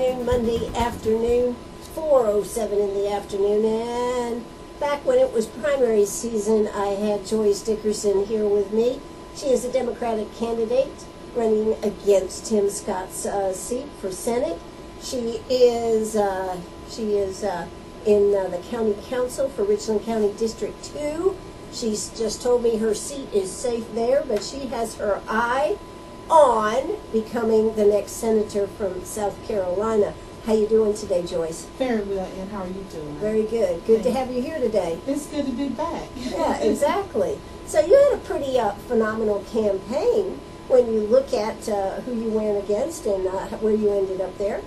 afternoon, Monday afternoon, 4:07 in the afternoon. And back when it was primary season, I had Joyce Dickerson here with me. She is a Democratic candidate running against Tim Scott's seat for Senate. She is in the County Council for Richland County District 2. She's just told me her seat is safe there, but she has her eye on becoming the next senator from South Carolina. How you doing today, Joyce? Very well, and how are you doing? Very good. Good to have you here today. It's good to be back. Yeah, exactly. So you had a pretty phenomenal campaign when you look at who you went against and where you ended up there.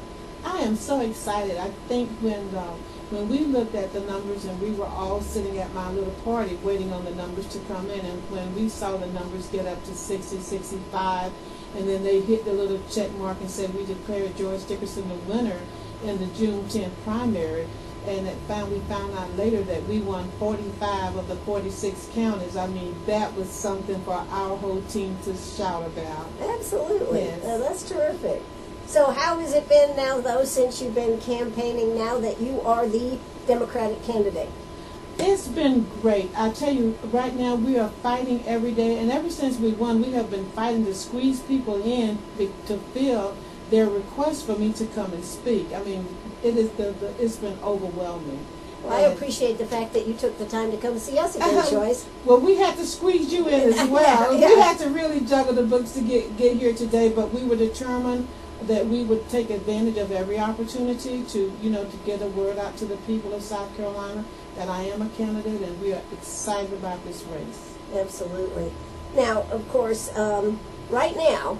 I am so excited. I think when we looked at the numbers and we were all sitting at my little party waiting on the numbers to come in, and when we saw the numbers get up to 60, 65, and then they hit the little check mark and said we declared Joyce Dickerson the winner in the June 10th primary, and we found out later that we won 45 of the 46 counties. I mean, that was something for our whole team to shout about. Absolutely. Yes. That's terrific. So how has it been now, though, since you've been campaigning, now that you are the Democratic candidate? It's been great. I tell you, right now we are fighting every day, and ever since we won, we have been fighting to squeeze people in to fill their request for me to come and speak. I mean, it's been overwhelming. Well, I appreciate the fact that you took the time to come see us again, Joyce. Well, we had to squeeze you in as well. Yeah. We had to really juggle the books to get here today, but we were determined that we would take advantage of every opportunity to get a word out to the people of South Carolina that I am a candidate, and we are excited about this race. Absolutely. Now, of course, right now,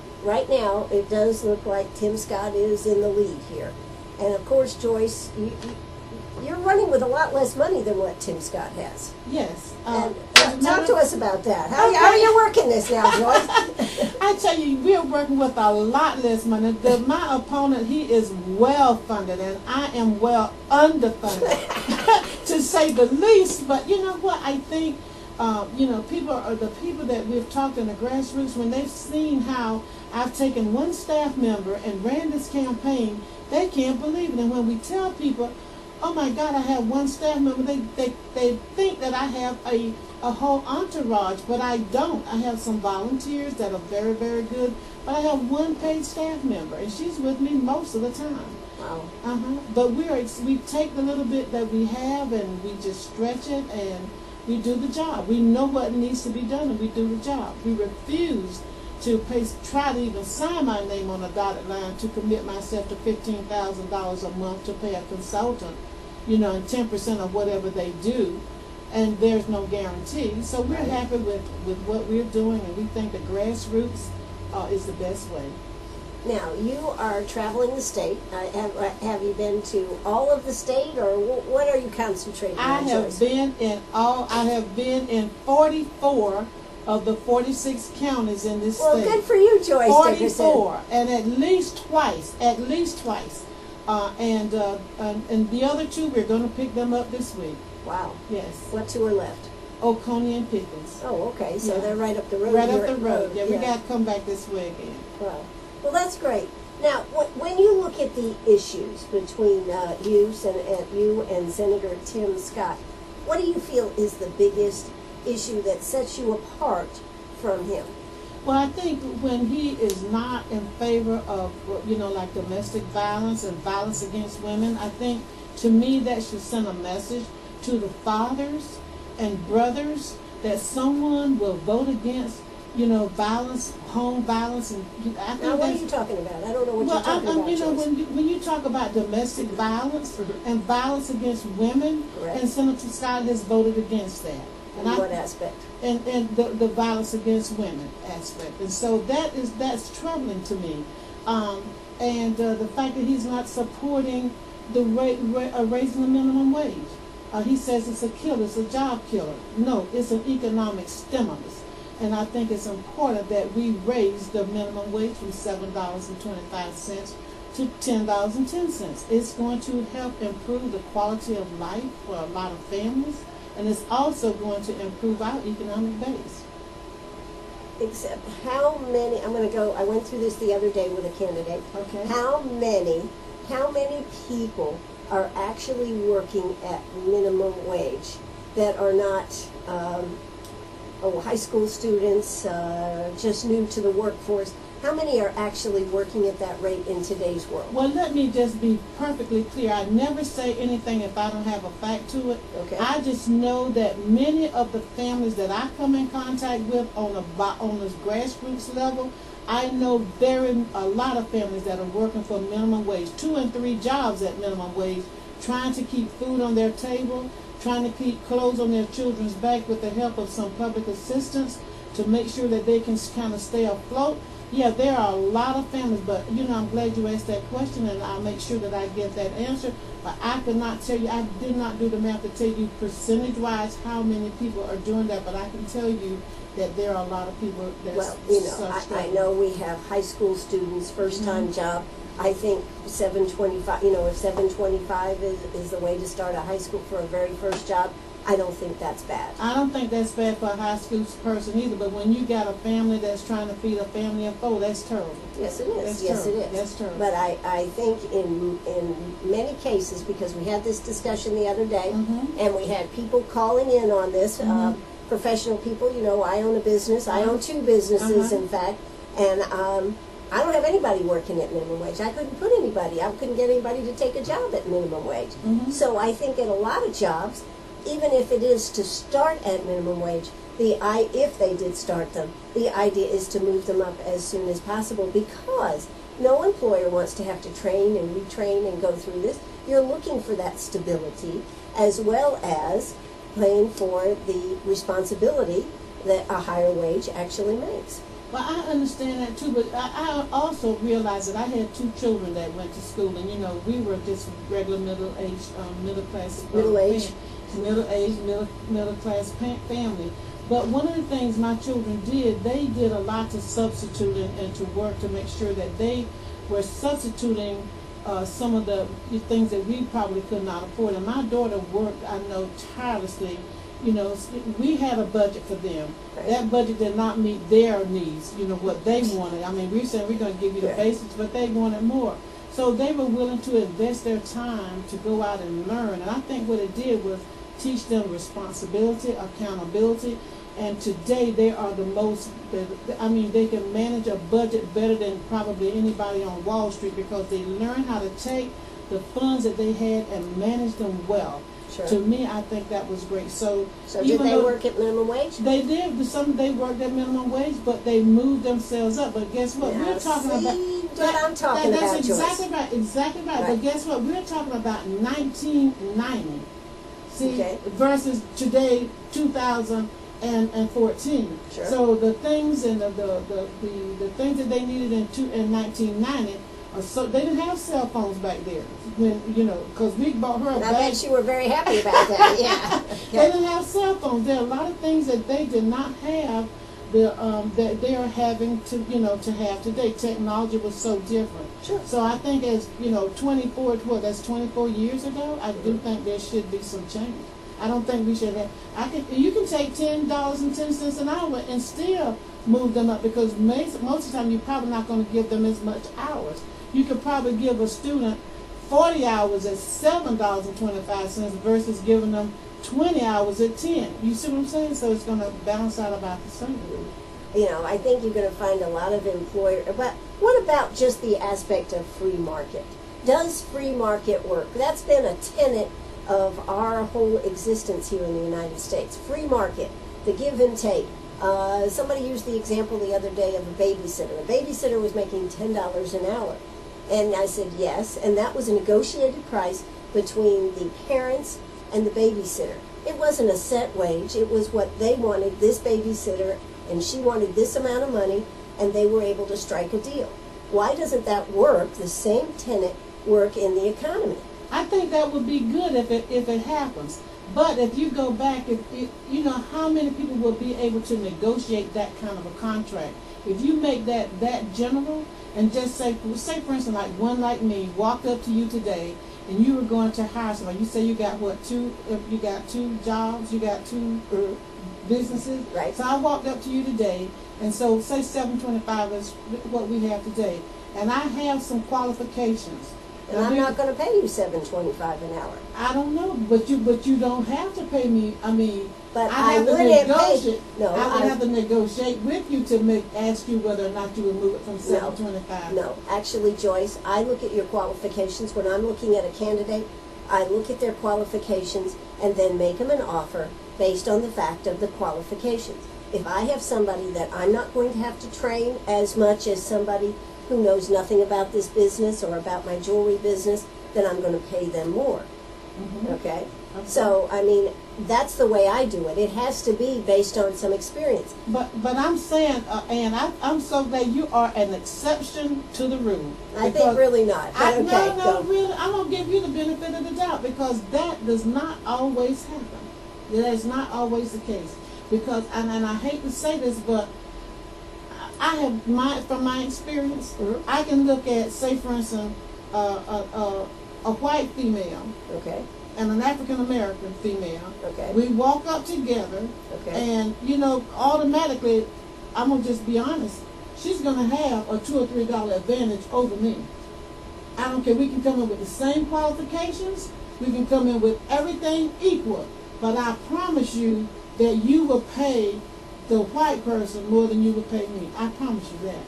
it does look like Tim Scott is in the lead here. And of course, Joyce, you're running with a lot less money than what Tim Scott has. Yes. Talk to us about that. How are you working this now, Joyce? I tell you, we're working with a lot less money. My opponent, he is well funded, and I am well underfunded, to say the least. But you know what? I think, the people that we've talked in the grassroots, when they've seen how I've taken one staff member and ran this campaign, they can't believe it. And when we tell people, oh my God, I have one staff member, they think that I have a whole entourage, but I don't. I have some volunteers that are very, very good, but I have one paid staff member, and she's with me most of the time. Wow. But we take the little bit that we have and we just stretch it, and we do the job. We know what needs to be done, and we do the job. We refuse to try to even sign my name on a dotted line to commit myself to $15,000 a month to pay a consultant, and 10% of whatever they do, and there's no guarantee. So we're happy with what we're doing, and we think the grassroots is the best way. Now, you are traveling the state. Have you been to all of the state, or what are you concentrating on, I have Joyce? I have been in 44 of the 46 counties in this state. Well, good for you, Joyce 44, Dickerson. and at least twice. And the other two, we're going to pick them up this week. Wow. Yes. What two are left? Oconee and Pickens. Oh, okay. So they're right up the road. Right up the road. Yeah, we got to come back this way again. Wow. Well, that's great. Now, when you look at the issues between you and Senator Tim Scott, what do you feel is the biggest issue that sets you apart from him? Well, I think when he is not in favor of, like domestic violence and violence against women, I think, to me, that should send a message to the fathers and brothers that someone will vote against, violence, home violence, and I think now, what are you talking about? I don't know what you're talking about. When you talk about domestic violence and violence against women, and Senator Scott has voted against that. In what aspect? And the violence against women aspect, and so that's troubling to me. And the fact that he's not supporting the raising the minimum wage. He says it's a killer, it's a job killer. No, it's an economic stimulus. And I think it's important that we raise the minimum wage from $7.25 to $10.10. It's going to help improve the quality of life for a lot of families, and it's also going to improve our economic base. Except how many, I went through this the other day with a candidate. Okay. How many how many people are actually working at minimum wage that are not high school students, just new to the workforce? How many are actually working at that rate in today's world? Well, let me just be perfectly clear. I never say anything if I don't have a fact to it. Okay. I just know that many of the families that I come in contact with on the grassroots level, I know a lot of families that are working for minimum wage, 2 and 3 jobs at minimum wage, trying to keep food on their table, trying to keep clothes on their children's back with the help of some public assistance to make sure that they can kind of stay afloat. Yeah, there are a lot of families, but I'm glad you asked that question, and I'll make sure that I get that answer. But I could not tell you, I did not do the math to tell you percentage-wise how many people are doing that, but I can tell you that there are a lot of people that I know we have high school students, first-time job. I think 725, if 725 is the way to start a high school for a very first job, I don't think that's bad. I don't think that's bad for a high school person either, but when you got a family that's trying to feed a family of 4, that's terrible. Yes, it is. That's yes, terrible. it is. That's terrible. But I think in many cases, because we had this discussion the other day, and we had people calling in on this, professional people, I own a business. I own 2 businesses, in fact, and I don't have anybody working at minimum wage. I couldn't get anybody to take a job at minimum wage. So I think at a lot of jobs, even if it is to start at minimum wage, if they did start them, the idea is to move them up as soon as possible, because no employer wants to have to train and retrain and go through this. You're looking for that stability, as well as paying for the responsibility that a higher wage actually makes. Well, I understand that too, but I also realized that I had 2 children that went to school, and we were just regular middle-aged, middle-class family. But one of the things my children did, they did a lot to substitute and to work to make sure that they were substituting some of the things that we probably could not afford. And my daughter worked, I know, tirelessly. We had a budget for them. Right. That budget did not meet their needs, what they wanted. I mean, we said we're going to give you the basics, but they wanted more. So they were willing to invest their time to go out and learn. And I think what it did was teach them responsibility, accountability, and today they are the most, they can manage a budget better than probably anybody on Wall Street, because they learned how to take the funds that they had and manage them well. Sure. To me, I think that was great. So did they work at minimum wage? They did. They worked at minimum wage, but they moved themselves up. But guess what? Now, we're talking about that's exactly right. Exactly right. But guess what? We're talking about 1990. See, versus today, 2014. Sure. So the things and the things that they needed in 1990. So they didn't have cell phones back there, because we bought her a bag. I bet you were very happy about that. Yeah. They didn't have cell phones. There are a lot of things that they did not have that they are having to have today. Technology was so different. Sure. So I think that's 24 years ago. I do think there should be some change. I don't think we should have. You can take $10.10 an hour and still move them up, because most of the time you're probably not going to give them as much hours. You could probably give a student 40 hours at $7.25 versus giving them 20 hours at 10. You see what I'm saying? So it's going to balance out about the same. I think you're going to find a lot of employers. But what about just the aspect of free market? Does free market work? That's been a tenet of our whole existence here in the United States. Free market, the give and take. Somebody used the example the other day of a babysitter. A babysitter was making $10 an hour. And I said yes, and that was a negotiated price between the parents and the babysitter. It wasn't a set wage. It was what they wanted, this babysitter, and she wanted this amount of money, and they were able to strike a deal. Why doesn't that work, the same tenet, work in the economy? I think that would be good if it happens. But if you go back, how many people will be able to negotiate that kind of a contract? If you make that general, and just say for instance, like one like me walked up to you today, and you were going to hire somebody. You say you got two jobs, you got 2 businesses. Right. So I walked up to you today, and so say $7.25 is what we have today, and I have some qualifications. And I'm not going to pay you $7.25 an hour. I don't know, but you don't have to pay me. I mean, But I have to wouldn't negotiate. pay. No, I would have to negotiate with you to ask you whether or not you would move it from $7.25. No, actually, Joyce, I look at your qualifications. When I'm looking at a candidate, I look at their qualifications and then make them an offer based on the fact of the qualifications. If I have somebody that I'm not going to have to train as much as somebody who knows nothing about this business or about my jewelry business, then I'm going to pay them more. Mm-hmm. Okay? So, I mean, that's the way I do it. It has to be based on some experience. But I'm saying, Ann, I'm so glad you are an exception to the rule. I think really not. But okay, no, really, I'm going to give you the benefit of the doubt because that does not always happen. That is not always the case. Because, and I hate to say this, but I have from my experience, mm-hmm. I can look at, say, for instance, a white female, okay, and an African American female. Okay. We walk up together, okay, and automatically, I'm gonna just be honest. She's gonna have a $2 or $3 advantage over me. I don't care. We can come in with the same qualifications. We can come in with everything equal. But I promise you that you will pay the white person more than you would pay me. I promise you that.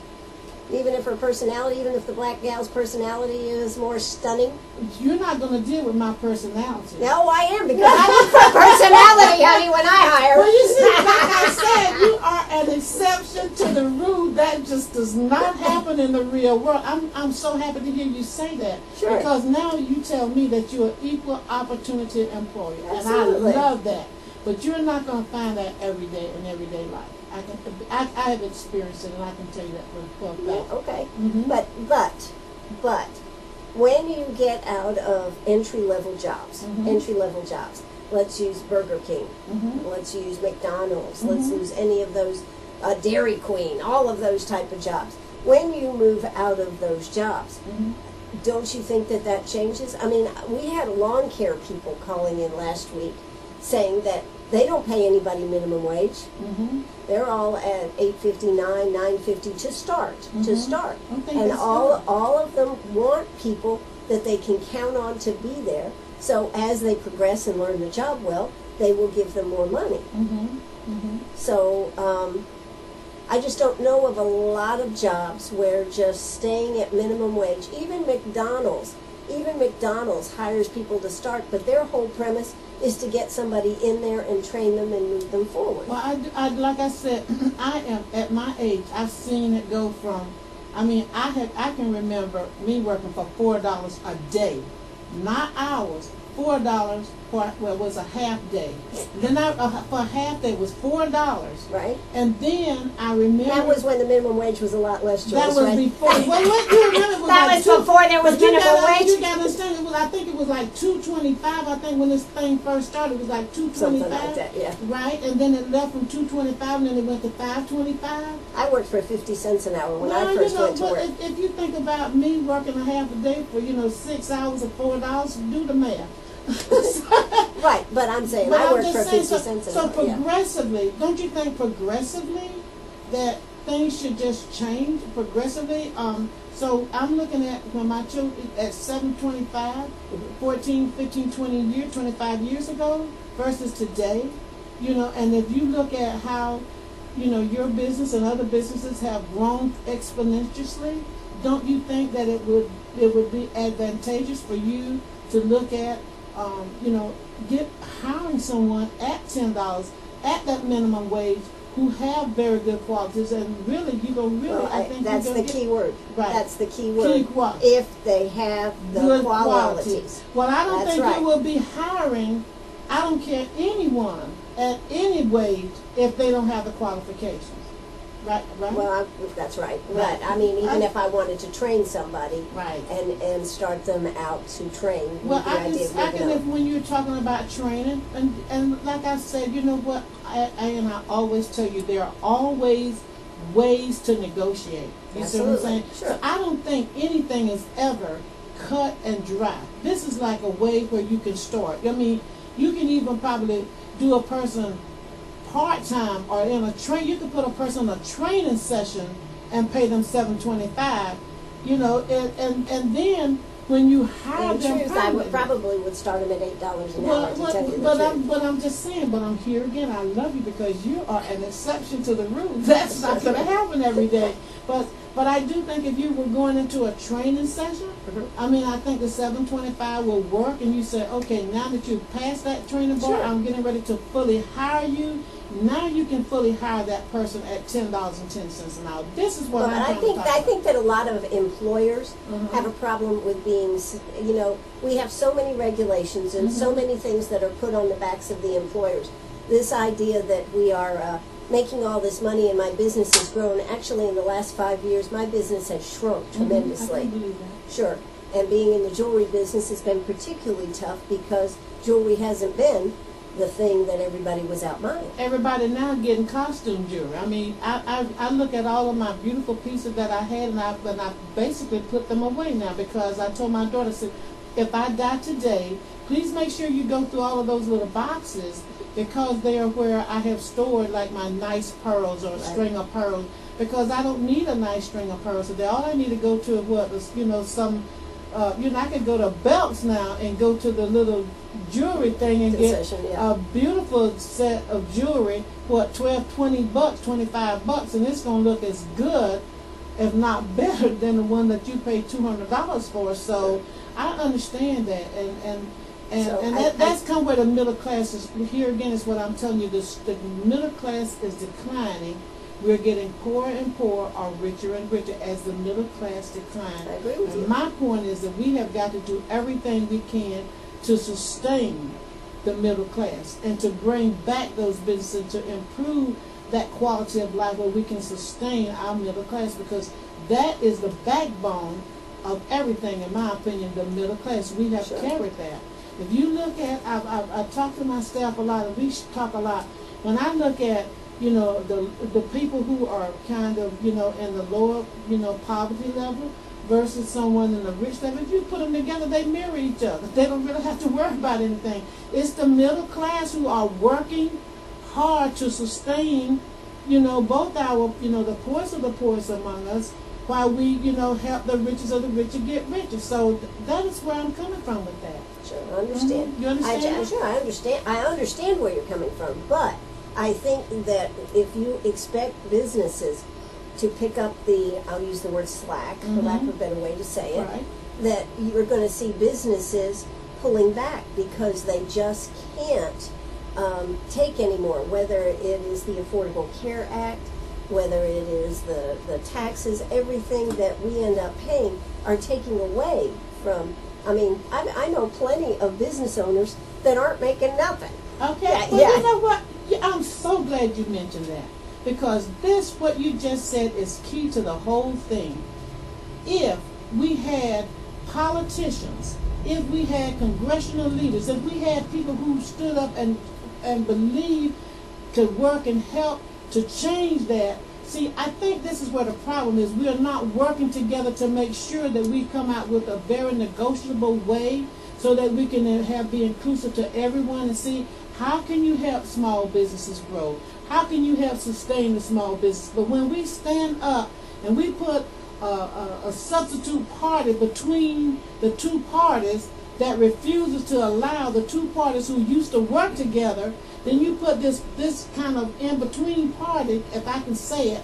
Even if her personality, even if the black gal's personality is more stunning? You're not going to deal with my personality. No, I am, because I look for personality, honey, when I hire. Well, you see, like I said, you are an exception to the rule. That just does not happen in the real world. I'm so happy to hear you say that. Sure. Because now you tell me that you're an equal opportunity employer. Absolutely. And I love that. But you're not going to find that every day in everyday life. I have experienced it, and I can tell you that for a fact. Okay. Mm-hmm. But when you get out of entry-level jobs, mm-hmm. Let's use Burger King, mm-hmm. let's use McDonald's, mm-hmm. let's use any of those, Dairy Queen, all of those type of jobs. When you move out of those jobs, mm-hmm. don't you think that changes? I mean, we had lawn care people calling in last week saying that they don't pay anybody minimum wage. Mm-hmm. They're all at $8.59, $9.50 to start. Okay, And all of them want people that they can count on to be there. So as they progress and learn the job well, they will give them more money. Mm-hmm. Mm-hmm. So I just don't know of a lot of jobs where just staying at minimum wage, even McDonald's hires people to start, but their whole premise is to get somebody in there and train them and move them forward. Well, I like I said, I am at my age. I've seen it go from. I mean, I can remember me working for $4 a day, not hours. $4 for it was a half day. Then for a half day it was $4. Right. And then I remember that was when the minimum wage was a lot less. Joyce, that was right? before. Well, what you remember was that like was before there was minimum wage. You got to understand. It was. I think it was like $2.25. I think when this thing first started, it was like $2.25. Something like that, yeah. Right, and then it left from $2.25, and then it went to $5.25. I worked for 50 cents an hour when I first went to work. If you think about me working a half a day for 6 hours at $4, do the math. Right, but I'm saying I worked for 50 cents an hour. So progressively, don't you think progressively that things should just change progressively? So I'm looking at when my children at 7.25, 14, 15, 20 years, 25 years ago versus today, and if you look at how, your business and other businesses have grown exponentially, don't you think that it would be advantageous for you to look at hiring someone at $10 at that minimum wage who have very good qualities, and really, I think that's the key word. Right. That's the key word. Quality. If they have the good qualities. Well, I don't think right. you will be hiring, I don't care, anyone at any wage if they don't have the qualifications. Right. Well, that's right. But I mean, even if I wanted to train somebody, right, and start them out to train, well, when you're talking about training, and like I said, you know what, I always tell you there are always ways to negotiate. You see what I'm saying? Sure. So I don't think anything is ever cut and dry. This is like a way where you can start. I mean, you can even probably do a person part-time or in a you could put a person in a training session and pay them $7.25, and then when you hire In them truth, I probably would start them at $8 an hour, to tell you the truth. But I'm just saying, but I'm here again. I love you because you are an exception to the rule. That's not going to happen every day. But I do think if you were going into a training session, I mean, I think the 725 will work, and you say, okay, now that you've passed that training bar, I'm getting ready to fully hire you. Now you can fully hire that person at $10.10 an hour. This is what I think that a lot of employers have a problem with being, you know, we have so many regulations and so many things that are put on the backs of the employers. This idea that we are making all this money and my business has grown. Actually, in the last 5 years, my business has shrunk tremendously. I can believe that. Sure. And being in the jewelry business has been particularly tough because jewelry hasn't been the thing that everybody was out buying. Everybody now getting costume jewelry. I mean, I look at all of my beautiful pieces that I had, and I basically put them away now because I told my daughter, I said, if I die today, please make sure you go through all of those little boxes because they are where I have stored like my nice pearls or a string of pearls, because I don't need a nice string of pearls today. All I need to go to is I could go to Belts now and go to the little jewelry thing and get a beautiful set of jewelry, $12, $20, $25, and it's going to look as good, if not better, than the one that you paid $200 for. So I understand that, and that's come where the middle class is. Here again is what I'm telling you: the middle class is declining. We're getting poorer and poorer, or richer and richer as the middle class declines. I agree with you. My point is that we have got to do everything we can to sustain the middle class and to bring back those businesses, to improve that quality of life where we can sustain our middle class, because that is the backbone of everything, in my opinion, the middle class. We have carried that. If you look at, I talk to my staff a lot, and we talk a lot. When I look at, the people who are kind of, in the lower, poverty level versus someone in the rich level, if you put them together, they mirror each other. They don't really have to worry about anything. It's the middle class who are working hard to sustain, both our, the poorest of the poorest among us, while we, help the richest of the rich to get richer. So that is where I'm coming from with that. Sure, I understand. You understand? Sure, I understand. I understand where you're coming from, but I think that if you expect businesses to pick up I'll use the word slack, for lack of a better way to say it, that you're going to see businesses pulling back because they just can't take anymore, whether it is the Affordable Care Act, whether it is the taxes, everything that we end up paying are taking away from, I know plenty of business owners that aren't making nothing. Okay, well, you know what? I'm so glad you mentioned that, because what you just said is key to the whole thing. If we had politicians, if we had congressional leaders, if we had people who stood up and believed to work and help to change that. See, I think this is where the problem is. We are not working together to make sure that we come out with a very negotiable way so that we can be inclusive to everyone, and see how can you help small businesses grow? How can you help sustain the small business? But when we stand up and we put a substitute party between the two parties that refuses to allow the two parties who used to work together, then you put this kind of in-between party, if I can say it,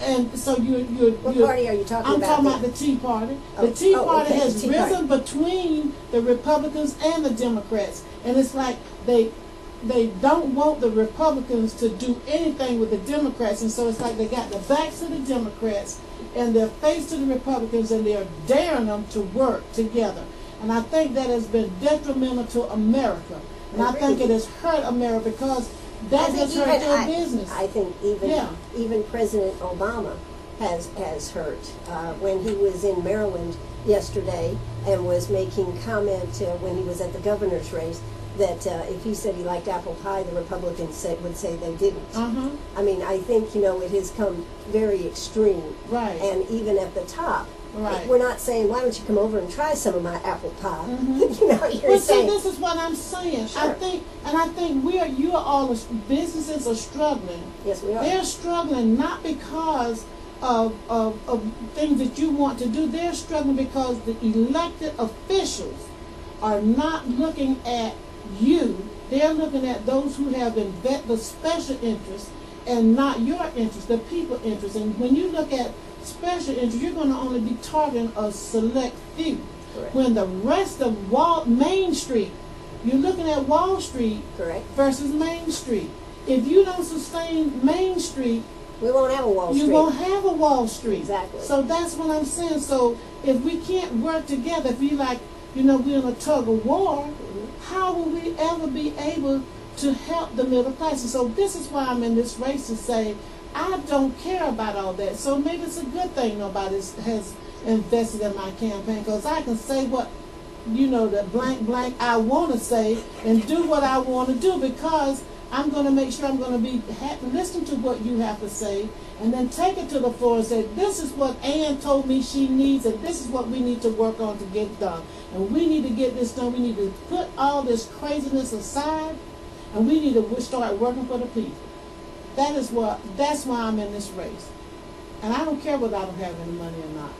and so What party are you talking about? I'm talking about the Tea Party. The Tea Party has risen between the Republicans and the Democrats, and it's like they don't want the Republicans to do anything with the Democrats, and so it's like they got the backs of the Democrats and their face to the Republicans, and they're daring them to work together. And I think that has been detrimental to America. And I think it has hurt America because that has hurt their business. I think even President Obama has hurt. When he was in Maryland yesterday and was making comment when he was at the governor's race, that if he said he liked apple pie, the Republicans would say they didn't. I think, it has come very extreme. Right. And even at the top. Right. We're not saying, why don't you come over and try some of my apple pie? You're saying. This is what I'm saying. Sure. I think businesses are struggling. Yes, we are. They're struggling not because of things that you want to do, they're struggling because the elected officials are not looking at you. They're looking at those who have the special interests and not your interest, the people interest. And when you look at special interest, you're going to only be targeting a select few. Correct. When the rest of Main Street, you're looking at Wall Street Correct. versus Main Street. If you don't sustain Main Street, we won't have a Wall Street. you won't have a Wall Street. Exactly. So that's what I'm saying. So if we can't work together, if we like, we're in a tug of war, how will we ever be able to help the middle class? And so this is why I'm in this race to say, I don't care about all that. So maybe it's a good thing nobody has invested in my campaign, because I can say what, the blank I want to say and do what I want to do, because I'm going to make sure I'm going to be listen to what you have to say, and then take it to the floor and say, this is what Ann told me she needs, and this is what we need to work on to get done. And we need to get this done. We need to put all this craziness aside, and we need to start working for the people. That's why I'm in this race. And I don't care whether I don't have any money or not.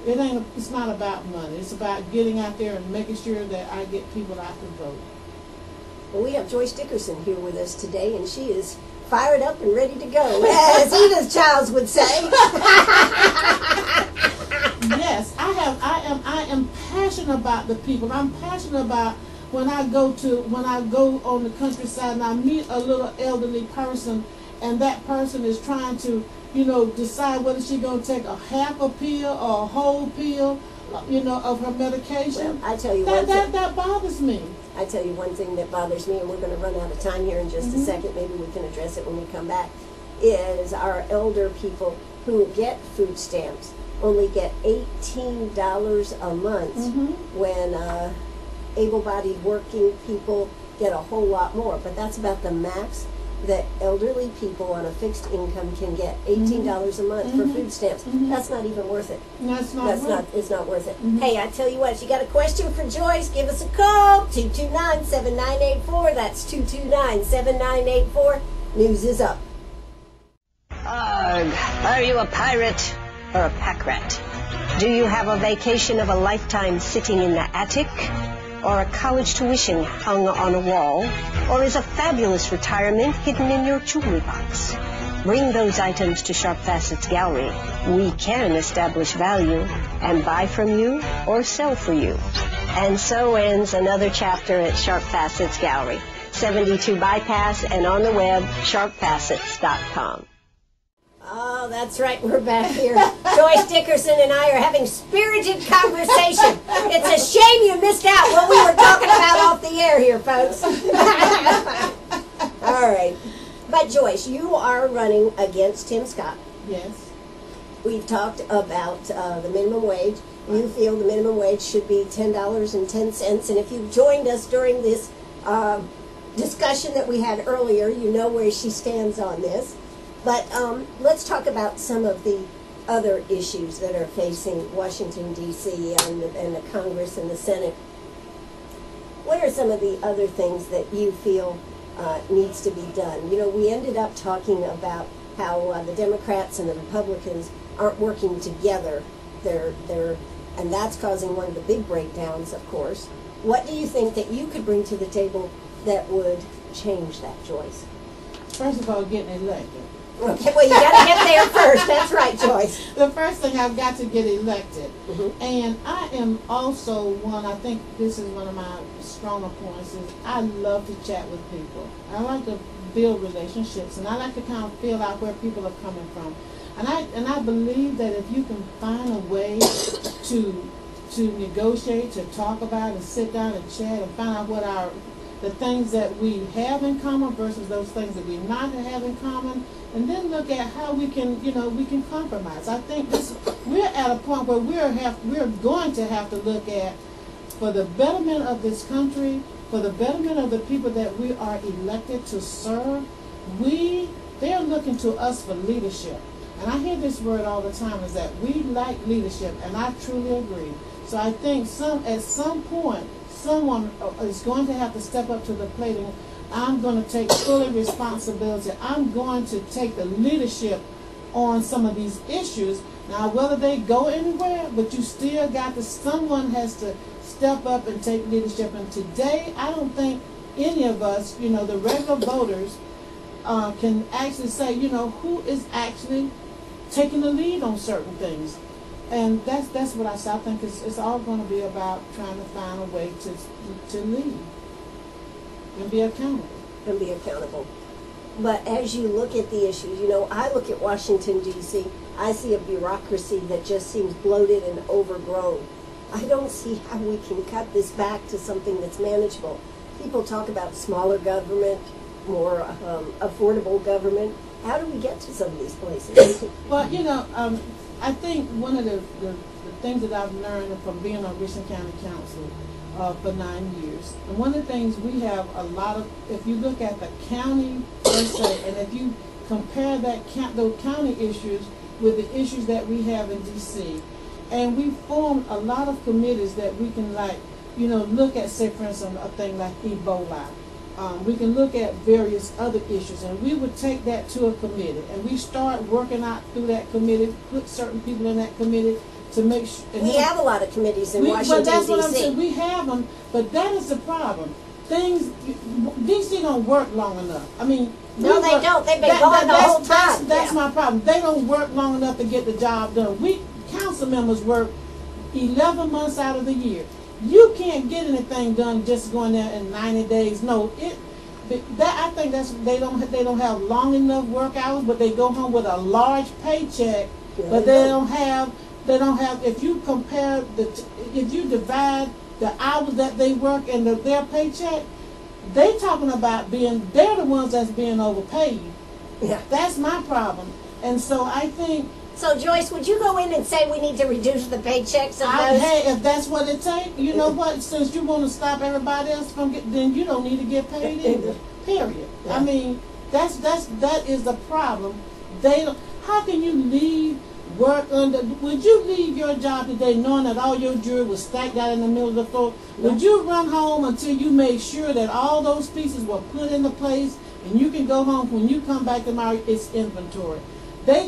It's not about money. It's about getting out there and making sure that I get people out to vote. Well, we have Joyce Dickerson here with us today, and she is fired up and ready to go, as Edith Childs would say. Yes, I am passionate about the people. I'm passionate about when I go on the countryside and I meet a little elderly person, and that person is trying to, decide whether she's going to take a half a pill or a whole pill, of her medication. Well, I tell you that bothers me. I tell you one thing that bothers me, and we're going to run out of time here in just a second. Maybe we can address it when we come back, is our elder people who get food stamps only get $18 a month when able-bodied working people get a whole lot more. But that's about the max that elderly people on a fixed income can get, $18 a month for food stamps. That's not even worth it. It's not worth it. Hey, I tell you what, if you got a question for Joyce, give us a call, 229-7984. That's 229-7984. News is up. Are you a pirate or a pack rat? Do you have a vacation of a lifetime sitting in the attic? Or a college tuition hung on a wall? Or is a fabulous retirement hidden in your jewelry box? Bring those items to Sharp Facets Gallery. We can establish value and buy from you or sell for you. And so ends another chapter at Sharp Facets Gallery, 72 Bypass, and on the web, sharpfacets.com. Oh, that's right. We're back here. Joyce Dickerson and I are having spirited conversation. It's a shame you missed out what we were talking about off the air here, folks. All right. But Joyce, you are running against Tim Scott. Yes. We've talked about the minimum wage. You feel the minimum wage should be $10.10. And if you joined us during this discussion that we had earlier, you know where she stands on this. But let's talk about some of the other issues that are facing Washington, D.C. and the Congress and the Senate. What are some of the other things that you feel needs to be done? We ended up talking about how the Democrats and the Republicans aren't working together. And that's causing one of the big breakdowns, of course. What do you think that you could bring to the table that would change that, Joyce? First of all, getting elected. Okay, well, you got to get there first. That's right, Joyce. The first thing, I've got to get elected. And I am also I think this is one of my stronger points, is I love to chat with people. I like to build relationships, and I like to kind of feel out where people are coming from. And I believe that if you can find a way to negotiate, to talk about, and sit down and chat and find out what the things that we have in common versus those things that we not have in common, and then look at how we can compromise. I think we're at a point where we're going to have to look at, for the betterment of this country, for the betterment of the people that we are elected to serve, they're looking to us for leadership. And I hear this word all the time, is that we like leadership, and I truly agree. So I think at some point, someone is going to have to step up to the plate, and I'm going to take full responsibility. I'm going to take the leadership on some of these issues. Now, whether they go anywhere, but you still got to, someone has to step up and take leadership. And today, I don't think any of us, the regular voters, can actually say, who is actually taking the lead on certain things. And that's what I say. I think it's all going to be about trying to find a way to lead and be accountable. But as you look at the issues, I look at Washington, D.C., I see a bureaucracy that just seems bloated and overgrown. I don't see how we can cut this back to something that's manageable. People talk about smaller government, more affordable government. How do we get to some of these places? Well, I think one of the things that I've learned from being on Richland County Council for 9 years, and one of the things we have a lot of, if you look at the county per se, and if you compare those county issues with the issues that we have in D.C., and we formed a lot of committees that we can look at, say for instance, a thing like Ebola. We can look at various other issues, and we would take that to a committee, and we start working out through that committee, put certain people in that committee to make sure. We have a lot of committees in Washington, D.C. But that's what I'm saying. We have them, but that is the problem. D.C. don't work long enough. I mean, no, they don't. They've been gone the whole time. That's my problem. They don't work long enough to get the job done. We council members work 11 months out of the year. You can't get anything done just going there in 90 days. No, I think they don't have long enough work hours, but they go home with a large paycheck. Yeah, but they don't have. If you compare if you divide the hours that they work and their paycheck, they talking about they're the ones that's being overpaid. Yeah, that's my problem. And so I think. So, Joyce, would you go in and say we need to reduce the paychecks of those? Hey, if that's what it takes, you know what? Since you want to stop everybody else from then you don't need to get paid either. Period. Yeah. I mean, that is the problem. How can you leave work under? Would you leave your job today knowing that all your jewelry was stacked out in the middle of the floor? No. Would you run home until you made sure that all those pieces were put into place, and you can go home when you come back tomorrow? It's inventory. They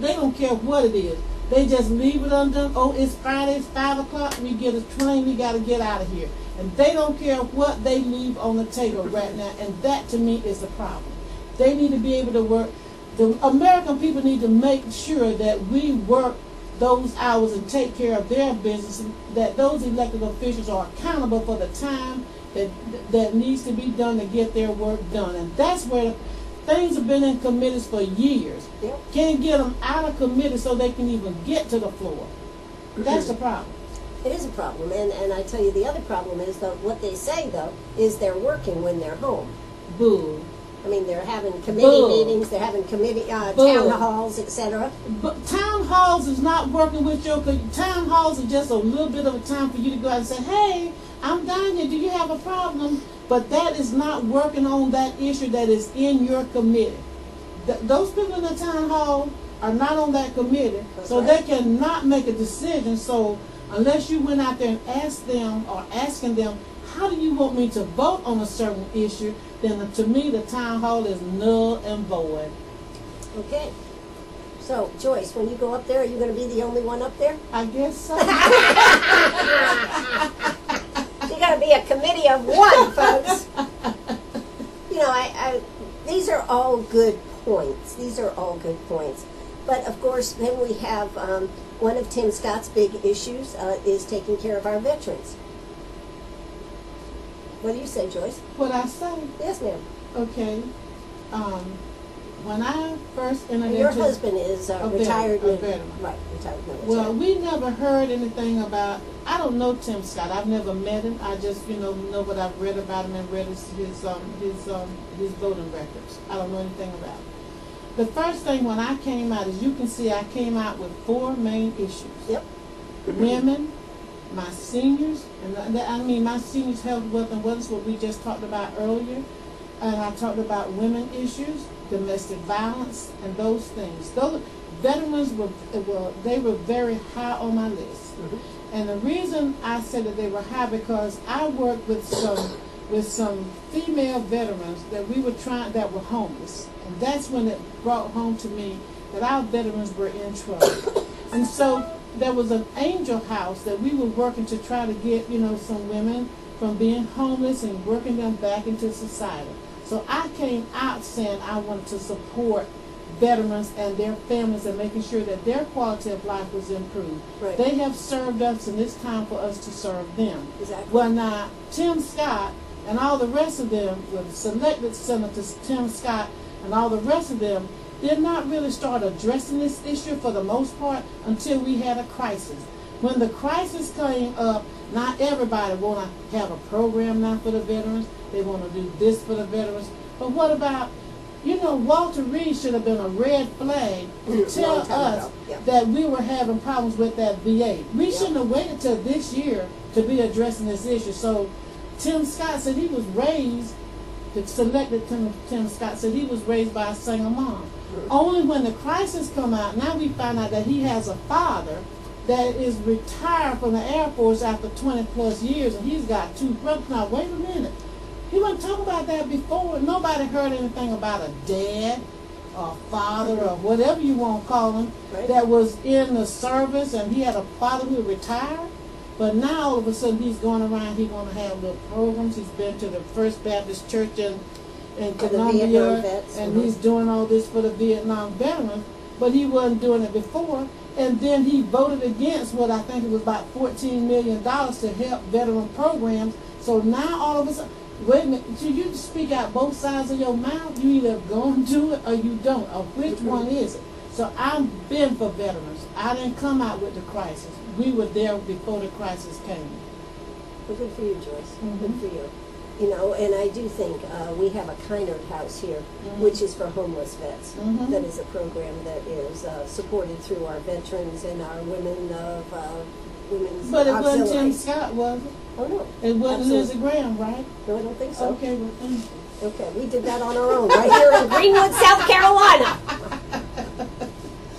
don't care what it is. They just leave it undone. Oh, it's Friday, it's 5 o'clock, we get a train, we got to get out of here. And they don't care what they leave on the table right now, and that to me is the problem. They need to be able to work. The American people need to make sure that we work those hours and take care of their business, and that those elected officials are accountable for the time that needs to be done to get their work done. And that's where things have been in committees for years. Yep. Can't get them out of committee so they can even get to the floor. That's the problem. It is a problem, and I tell you the other problem is that what they say though is they're working when they're home. Boo. I mean, they're having committee meetings, they're having town halls, etc. But town halls is not working with your. Town halls are just a little bit of a time for you to go out and say, "Hey, I'm down here. Do you have a problem?" But that is not working on that issue that is in your committee. Those people in the town hall are not on that committee, so they cannot make a decision. So unless you went out there and asked them or asking them, how do you want me to vote on a certain issue, then to me the town hall is null and void. Okay. So, Joyce, when you go up there, are you going to be the only one up there? I guess so. You're going to be a committee of one, folks. These are all good points. These are all good points. But, of course, then we have one of Tim Scott's big issues is taking care of our veterans. What do you say, Joyce? What I say? Yes, ma'am. Okay. When I first entered your husband is retired. Veteran. Right, retired military. Well, we never heard anything about. I don't know Tim Scott. I've never met him. I just know what I've read about him and read his voting records. I don't know anything about him. The first thing when I came out, as you can see, I came out with 4 main issues. Yep. Women, my seniors, and I mean my seniors' health, wealth, and wellness, what we just talked about earlier, and I talked about women issues, domestic violence, and those things. Those veterans were very high on my list, and the reason I said that they were high because I worked with some female veterans that were homeless, and that's when it brought home to me that our veterans were in trouble. And so there was an angel house that we were working to try to get, some women from being homeless and working them back into society. So I came out saying I wanted to support veterans and their families and making sure that their quality of life was improved. Right. They have served us, and it's time for us to serve them. Exactly. Well, now, Tim Scott and all the rest of them, the selected senators, Tim Scott and all the rest of them, did not really start addressing this issue for the most part until we had a crisis. When the crisis came up, not everybody want to have a program now for the veterans. They want to do this for the veterans. But what about, Walter Reed should have been a red flag to tell us that we were having problems with that VA. We shouldn't have waited till this year to be addressing this issue. So Tim Scott said he was raised, the selected Tim Scott said he was raised by a single mom. Only when the crisis come out, now we find out that he has a father that is retired from the Air Force after 20 plus years, and he's got 2 brothers. Now, wait a minute. He wasn't talking about that before. Nobody heard anything about a dad or father or whatever you want to call him that was in the service, and he had a father who retired. But now, all of a sudden, he's going around, he's going to have little programs. He's been to the First Baptist Church in Columbia, and he's doing all this for the Vietnam veterans, but he wasn't doing it before. And then he voted against what I think it was about $14 million to help veteran programs. So now all of a sudden, wait a minute, so you speak out both sides of your mouth. You either going to do it or you don't, or which one is it? So I've been for veterans. I didn't come out with the crisis. We were there before the crisis came. Well, good for you, Joyce. Good for you. And I do think we have a Kinder House here, which is for homeless vets. That is a program that is supported through our veterans and our women of women's But it wasn't Tim auxiliaries. Scott, was it? Oh, no. It wasn't Absolutely. Lindsey Graham, right? No, I don't think so. Okay, well, thank you. Okay, we did that on our own right here in Greenwood, South Carolina.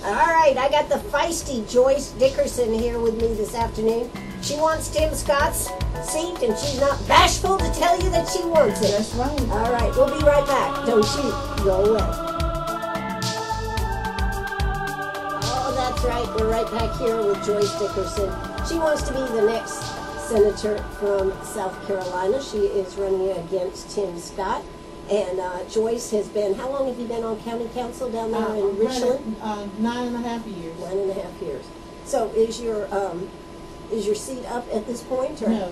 All right, I got the feisty Joyce Dickerson here with me this afternoon. She wants Tim Scott's seat, and she's not bashful to tell you that she wants it. That's right. All right, we'll be right back. Don't you go away. Oh, that's right. We're right back here with Joyce Dickerson. She wants to be the next senator from South Carolina. She is running against Tim Scott. And Joyce has been, how long have you been on county council down there in Richland? 9.5 years. 9.5 years. So is your seat up at this point? Or? No,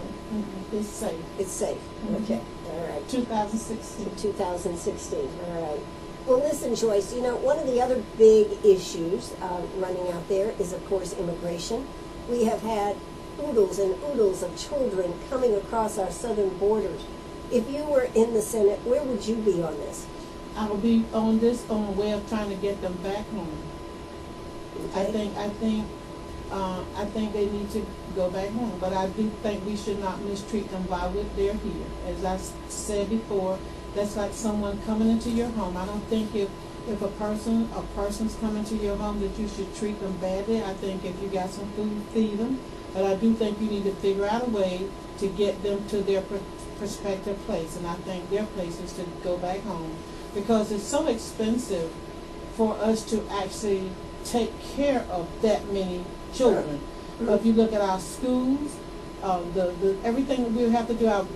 it's safe. It's safe. Okay. All right. 2016. 2016. All right. Well, listen, Joyce, one of the other big issues running out there is, of course, immigration. We have had oodles and oodles of children coming across our southern borders. If you were in the Senate, where would you be on this? I will be on the way of trying to get them back home. Okay. I think they need to go back home, but I do think we should not mistreat them while they're here. As I said before, that's like someone coming into your home. I don't think if a person's coming to your home that you should treat them badly. I think if you got some food, feed them. But I do think you need to figure out a way to get them to their prospective place, and I think their place is to go back home, because it's so expensive for us to actually take care of that many children. If you look at our schools, everything that we have to do,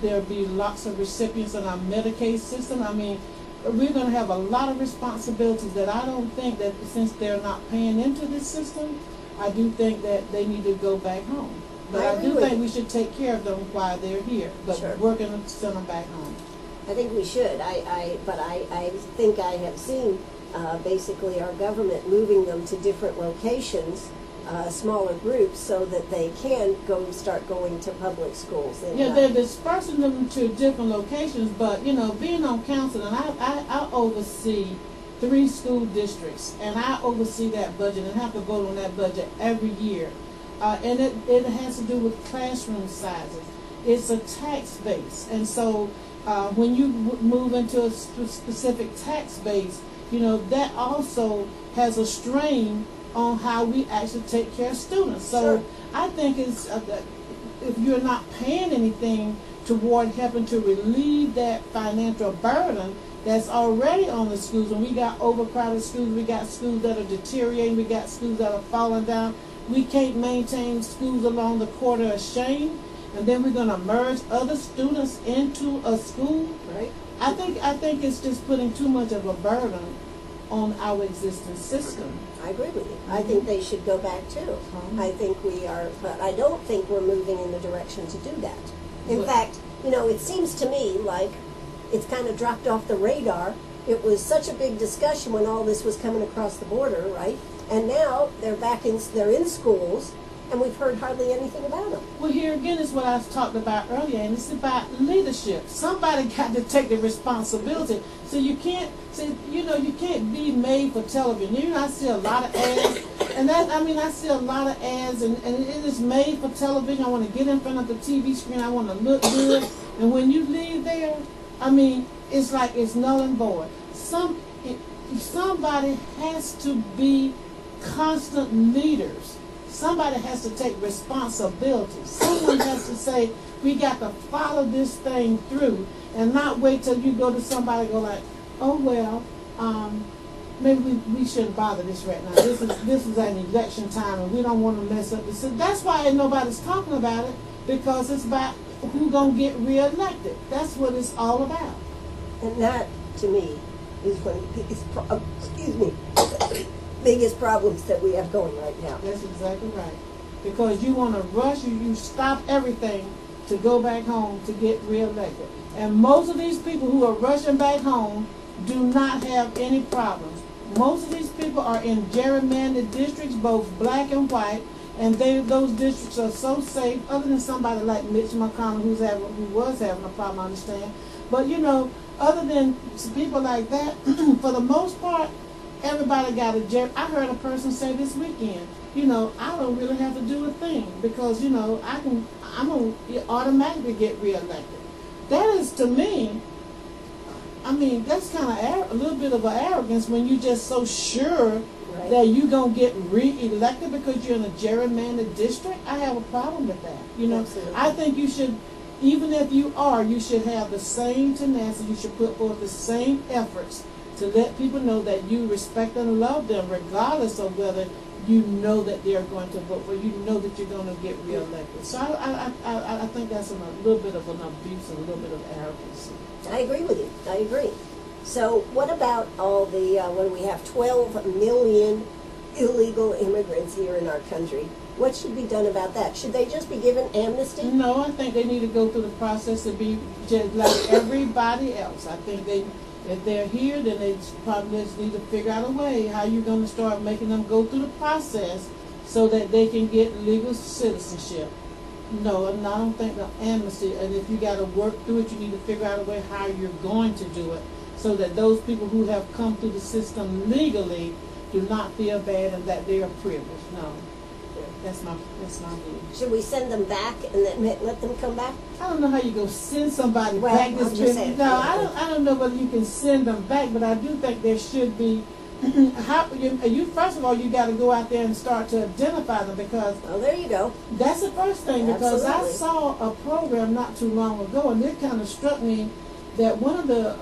there'll be lots of recipients in our Medicaid system. I mean, we're going to have a lot of responsibilities that I don't think that, since they're not paying into this system, I do think that they need to go back home. But I do think we should take care of them while they're here, but we're going to send them back home. I think we should. But I think I have seen basically our government moving them to different locations, smaller groups, so that they can start going to public schools. And, they're dispersing them to different locations, but being on council, and I oversee 3 school districts, and I oversee that budget and have to vote on that budget every year. And it has to do with classroom sizes. It's a tax base, and so when you move into a specific tax base, that also has a strain on how we actually take care of students. So I think it's if you're not paying anything toward helping to relieve that financial burden, that's already on the schools. And we got overcrowded schools, we got schools that are deteriorating, we got schools that are falling down. We can't maintain schools along the quarter of shame, and then we're going to merge other students into a school. Right. I think it's just putting too much of a burden on our existing system. I agree with you. I think they should go back too. I think we are, but I don't think we're moving in the direction to do that. In fact, it seems to me like it's kind of dropped off the radar. It was such a big discussion when all this was coming across the border, right? And now they're they're in schools, and we've heard hardly anything about them. Well, here again is what I was talking about earlier, and it's about leadership. Somebody got to take the responsibility. So you can't be made for television. I see a lot of ads, and I see a lot of ads, and it is made for television. I want to get in front of the TV screen. I want to look good, and when you leave there, it's like it's null and void. Somebody has to be constant leaders. Somebody has to take responsibility. Someone has to say, we got to follow this thing through, and not wait till you go to somebody and go like, oh well, maybe we shouldn't bother this right now. This is an election time, and we don't want to mess up this. So that's why nobody's talking about it, because it's about who's gonna get reelected. That's what it's all about. And that, to me, is one of the biggest problems that we have going right now. That's exactly right. Because you want to rush, you stop everything to go back home to get reelected. And most of these people who are rushing back home do not have any problems. Most of these people are in gerrymandered districts, both black and white, and those districts are so safe, other than somebody like Mitch McConnell who was having a problem, I understand. But other than people like that, for the most part, everybody got a I heard a person say this weekend, I don't really have to do a thing because, I'm going to automatically get reelected. That is, to me, that's kind of a little bit of an arrogance when you're just so sure that you're going to get reelected because you're in a gerrymandered district. I have a problem with that. Absolutely. I think you should, even if you should have the same tenacity, you should put forth the same efforts to let people know that you respect and love them regardless of whether you know that they're going to vote for you, know that you're going to get reelected. So I think that's a little bit of an abuse and a little bit of arrogance. I agree with you. I agree. So what about all the, what do we have, 12 million illegal immigrants here in our country? What should be done about that? Should they just be given amnesty? No, I think they need to go through the process to be just like everybody else. I think if they're here, then they probably just need to figure out a way how you're going to start making them go through the process so that they can get legal citizenship. No, and I don't think the amnesty, and if you got to work through it, you need to figure out a way how you're going to do it so that those people who have come through the system legally do not feel bad and that they are privileged. No. That's my view. Should we send them back and then let them come back? I don't know how you go send somebody back. I'm just saying. No, I don't know whether you can send them back, but I do think there should be. First of all, you got to go out there and start to identify them because. Oh, there you go. That's the first thing because Absolutely. I saw a program not too long ago, and it kind of struck me that one of the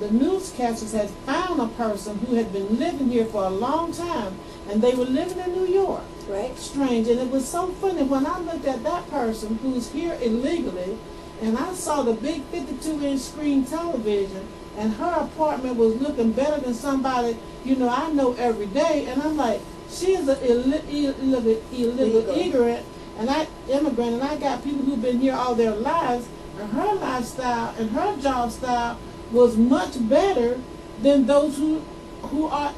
newscasters had found a person who had been living here for a long time, and they were living in New York. Right. Strange, and it was so funny when I looked at that person who's here illegally, and I saw the big 52-inch screen television, and her apartment was looking better than somebody I know every day, and I'm like, she is an illegal immigrant, and I got people who've been here all their lives, and her lifestyle and her job style was much better than those who are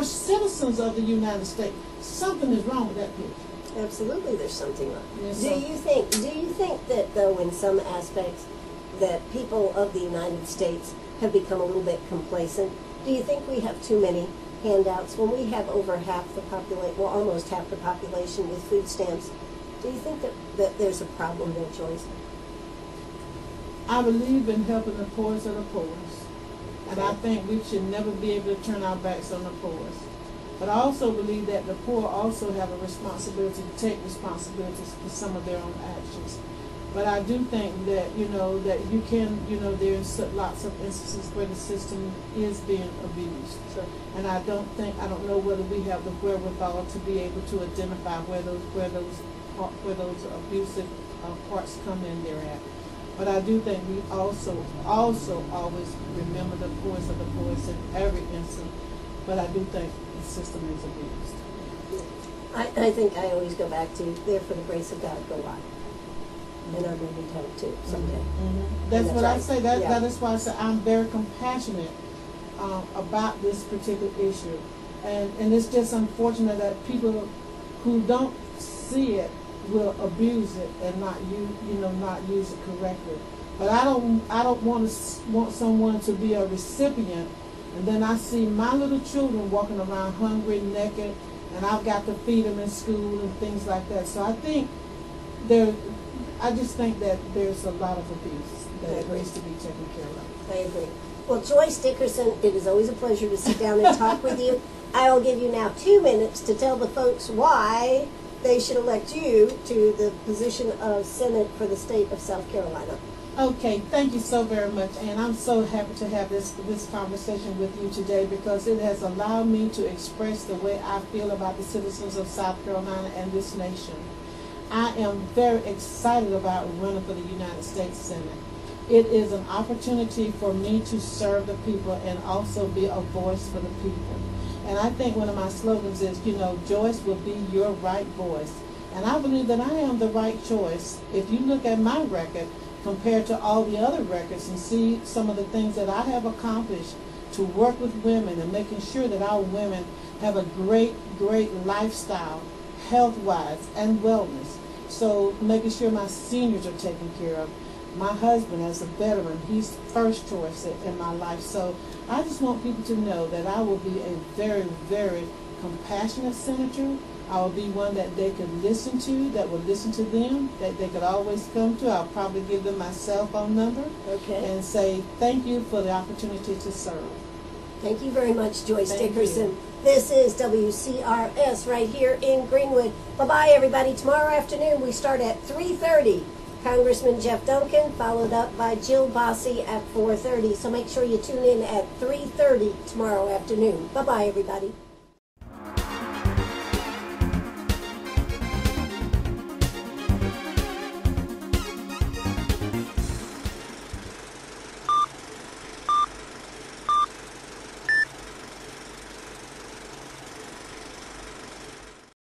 citizens of the United States. Something is wrong with that picture. Absolutely, there's something wrong. Yes, Do you think that though, in some aspects, that people of the United States have become a little bit complacent? Do you think we have too many handouts when we have over half the population, well, almost half the population with food stamps? Do you think that there's a problem there, Joyce? I believe in helping the poorest of the poorest, and I think we should never be able to turn our backs on the poorest. But I also believe that the poor also have a responsibility to take responsibilities for some of their own actions. But I do think that, that you can, there's lots of instances where the system is being abused. Sure. And I don't know whether we have the wherewithal to be able to identify where those abusive parts come in there at. But I do think we also always remember the voice of the voice in every instance. But I do think the system is abused. I think I always go back to, there for the grace of God, go on. And I'm going to be told too someday. Mm-hmm. That's what right. I say. That is why I say I'm very compassionate about this particular issue. And it's just unfortunate that people who don't see it will abuse it and not use it correctly. But I don't want someone to be a recipient, and then I see my little children walking around hungry, naked, and I've got to feed them in school and things like that. So I just think that there's a lot of abuse that needs to be taken care of. I agree. Well, Joyce Dickerson, it is always a pleasure to sit down and talk with you. I will give you now 2 minutes to tell the folks why they should elect you to the position of Senate for the state of South Carolina. Okay, thank you so very much, and I'm so happy to have this conversation with you today because it has allowed me to express the way I feel about the citizens of South Carolina and this nation. I am very excited about running for the United States Senate. It is an opportunity for me to serve the people and also be a voice for the people. And I think one of my slogans is, Joyce will be your right voice. And I believe that I am the right choice. If you look at my record compared to all the other records and see some of the things that I have accomplished to work with women and making sure that our women have a great, great lifestyle, health-wise and wellness. So making sure my seniors are taken care of. My husband, as a veteran, he's first choice in my life. So I just want people to know that I will be a very, very compassionate senator. I will be one that they could listen to, that will listen to them, that they could always come to. I'll probably give them my cell phone number and say thank you for the opportunity to serve. Thank you very much, Joyce Dickerson. You. This is WCRS right here in Greenwood. Bye-bye, everybody. Tomorrow afternoon we start at 3:30. Congressman Jeff Duncan, followed up by Jill Bossy at 4:30. So make sure you tune in at 3:30 tomorrow afternoon. Bye-bye, everybody.